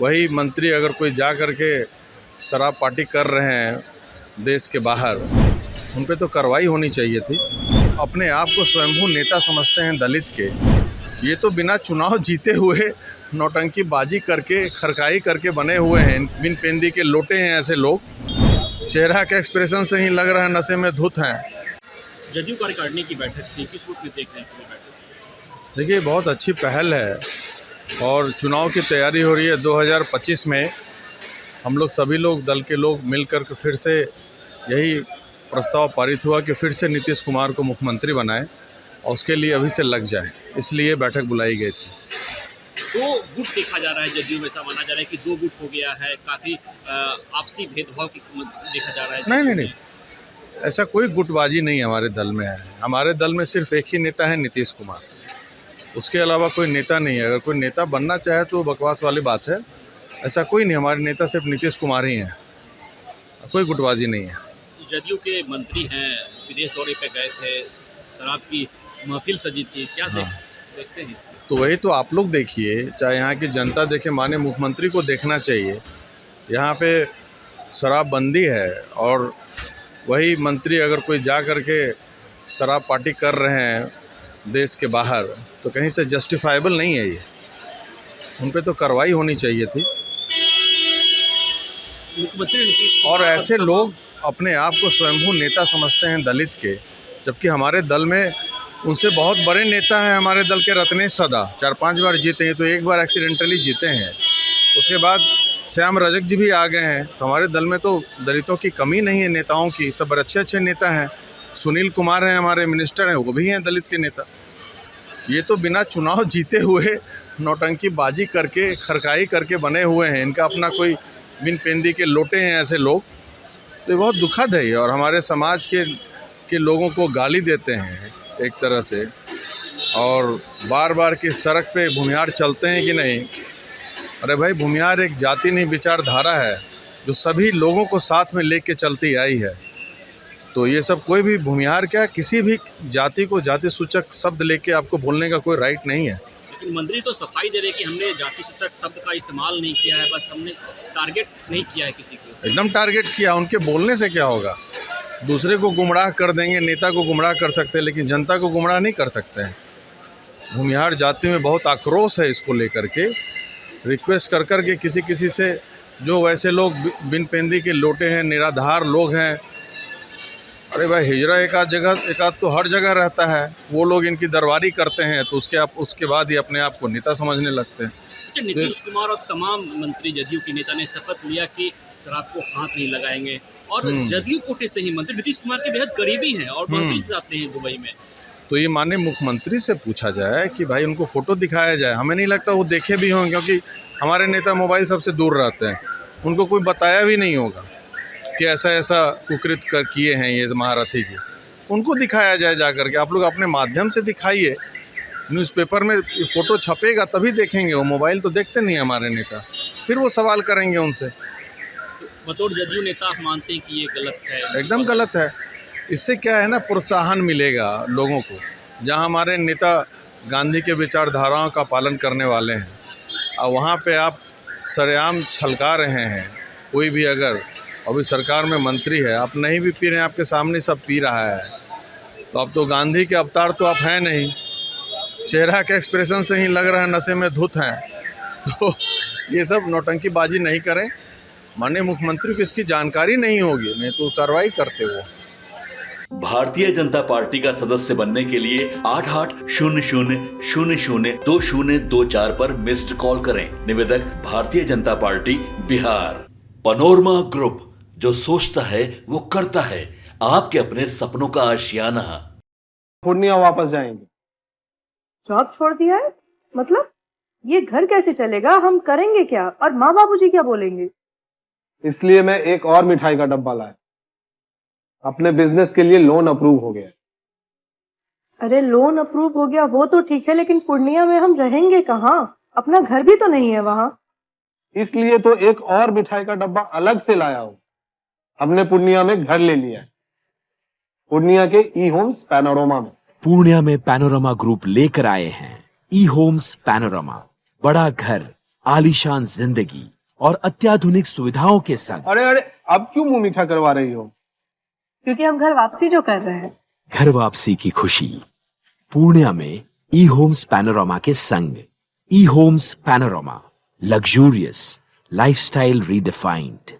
वही मंत्री अगर कोई जा कर के शराब पार्टी कर रहे हैं देश के बाहर, उन पे तो कार्रवाई होनी चाहिए थी। अपने आप को स्वयंभू नेता समझते हैं दलित के, ये तो बिना चुनाव जीते हुए नौटंकीबाजी करके खरकाई करके बने हुए हैं, बिन पेंदी के लोटे हैं ऐसे लोग। चेहरा के एक्सप्रेशन से ही लग रहा है नशे में धुत हैं। जदयू कार्यकारिणी की बैठक थी, किस रूप में देख रहे हैं बैठक? देखिए, बहुत अच्छी पहल है और चुनाव की तैयारी हो रही है। 2025 में हम लोग सभी लोग दल के लोग मिलकर के फिर से यही प्रस्ताव पारित हुआ कि फिर से नीतीश कुमार को मुख्यमंत्री बनाएं और उसके लिए अभी से लग जाए, इसलिए बैठक बुलाई गई थी। दो गुट देखा जा रहा है जदयू में, ऐसा माना जा रहा है कि दो गुट हो गया है, काफी आपसी भेदभाव की देखा जा रहा है। नहीं, ऐसा कोई गुटबाजी नहीं हमारे दल में है। हमारे दल में सिर्फ एक ही नेता है, नीतीश कुमार। उसके अलावा कोई नेता नहीं है। अगर कोई नेता बनना चाहे तो बकवास वाली बात है। ऐसा कोई नहीं, हमारे नेता सिर्फ नीतीश कुमार ही हैं, कोई गुटबाजी नहीं है। जदयू के मंत्री हैं, विदेश दौरे पे गए थे, शराब की महफिल सजी थी, क्या देखते हैं इसमें? तो वही तो आप लोग देखिए, चाहे यहाँ की जनता देखे, माननीय मुख्यमंत्री को देखना चाहिए। यहाँ पे शराबबंदी है और वही मंत्री अगर कोई जा कर के शराब पार्टी कर रहे हैं देश के बाहर, तो कहीं से जस्टिफाइबल नहीं है ये। उन पे तो कार्रवाई होनी चाहिए थी। मुख्यमंत्री नीतीश और ऐसे लोग अपने आप को स्वयंभू नेता समझते हैं दलित के, जबकि हमारे दल में उनसे बहुत बड़े नेता हैं। हमारे दल के रत्नेश सदा 4-5 बार जीते हैं, तो एक बार एक्सीडेंटली जीते हैं। उसके बाद श्याम रजक जी भी आ गए हैं। तो हमारे दल में तो दलितों की कमी नहीं है, नेताओं की। सब अच्छे अच्छे नेता हैं। सुनील कुमार हैं, हमारे मिनिस्टर हैं, वो भी हैं दलित के नेता। ये तो बिना चुनाव जीते हुए नौटंकीबाजी करके खरकाई करके बने हुए हैं। इनका अपना कोई बिन पेंदी के लोटे हैं ऐसे लोग। तो ये बहुत दुखद है ये, और हमारे समाज के लोगों को गाली देते हैं एक तरह से। और बार बार कि सड़क पे भूमिहार चलते हैं कि नहीं। अरे भाई, भूमिहार एक जाति नहीं, विचारधारा है जो सभी लोगों को साथ में लेके चलती आई है। तो ये सब कोई भी भूमिहार क्या, किसी भी जाति को जाति सूचक शब्द लेके आपको बोलने का कोई राइट नहीं है। लेकिन मंत्री तो सफाई दे रहे कि हमने जाति सूचक शब्द का इस्तेमाल नहीं किया है, बस हमने टारगेट नहीं किया है किसी को। एकदम टारगेट किया। उनके बोलने से क्या होगा? दूसरे को गुमराह कर देंगे, नेता को गुमराह कर सकते हैं, लेकिन जनता को गुमराह नहीं कर सकते हैं। भूमिहार जाति में बहुत आक्रोश है इसको लेकर के। रिक्वेस्ट कर कर के किसी से, जो वैसे लोग बिन पेंदी के लोटे हैं, निराधार लोग हैं। अरे भाई, हिजरा एक आध तो हर जगह रहता है। वो लोग इनकी दरबारी करते हैं, तो उसके बाद ही अपने आप को नेता समझने लगते हैं। नीतीश कुमार और तमाम मंत्री जदयू के नेता ने शपथ लिया कि शराब को हाथ नहीं लगाएंगे, और जदयू कोटे से ही मंत्री नीतीश कुमार के बेहद करीबी हैं और मंत्री जाते हैं दुबई में। तो ये माननीय मुख्यमंत्री से पूछा जाए कि भाई उनको फ़ोटो दिखाया जाए। हमें नहीं लगता वो देखे भी होंगे, क्योंकि हमारे नेता मोबाइल सबसे दूर रहते हैं। उनको कोई बताया भी नहीं होगा कि ऐसा ऐसा कुकृत किए हैं ये महारथी जी। उनको दिखाया जाए जा करके। आप लोग अपने माध्यम से दिखाइए। न्यूज़पेपर में फ़ोटो छपेगा तभी देखेंगे, वो मोबाइल तो देखते नहीं हमारे नेता। फिर वो सवाल करेंगे उनसे। बतौर जदयू नेता आप मानते हैं कि ये गलत है? एकदम गलत है। इससे क्या है ना, प्रोत्साहन मिलेगा लोगों को। जहां हमारे नेता गांधी के विचारधाराओं का पालन करने वाले हैं, और वहां पे आप सरेआम छलका रहे हैं। कोई भी अगर अभी सरकार में मंत्री है, आप नहीं भी पी रहे हैं, आपके सामने सब पी रहा है, तो अब तो गांधी के अवतार तो आप हैं नहीं। चेहरा के एक्सप्रेशन से ही लग रहा है नशे में धुत हैं। तो ये सब नौटंकीबाजी नहीं करें। माननीय मुख्यमंत्री को इसकी जानकारी नहीं होगी, नहीं तो कार्रवाई करते वो। भारतीय जनता पार्टी का सदस्य बनने के लिए 8800002024 पर मिस्ड कॉल करें। निवेदक Bharatiya Janata party Bihar. Panorama group, जो सोचता है वो करता है। आपके अपने सपनों का आशियाना। पूर्णिया वापस जाएंगे। जॉब छोड़ दिया है? मतलब ये घर कैसे चलेगा? हम करेंगे क्या? और माँ बाबूजी क्या बोलेंगे? इसलिए मैं एक और मिठाई का डब्बा लाया। अपने बिजनेस के लिए लोन अप्रूव हो गया। अरे लोन अप्रूव हो गया वो तो ठीक है, लेकिन पूर्णिया में हम रहेंगे कहाँ? अपना घर भी तो नहीं है वहाँ। इसलिए तो एक और मिठाई का डब्बा अलग से लाया हूँ। हमने पूर्णिया में घर ले लिया है, पूर्णिया के ई होम्स पैनोरमा में। पूर्णिया में पैनोरमा ग्रुप लेकर आए हैं ई होम्स पैनोरमा। बड़ा घर आलीशान जिंदगी और अत्याधुनिक सुविधाओं के संग। अरे अरे, अब क्यों मुंह मीठा करवा रही हो? क्योंकि हम घर वापसी जो कर रहे हैं। घर वापसी की खुशी पूर्णिया में ई होम्स पैनोरामा के संग। E Homes Panorama, luxurious lifestyle redefined.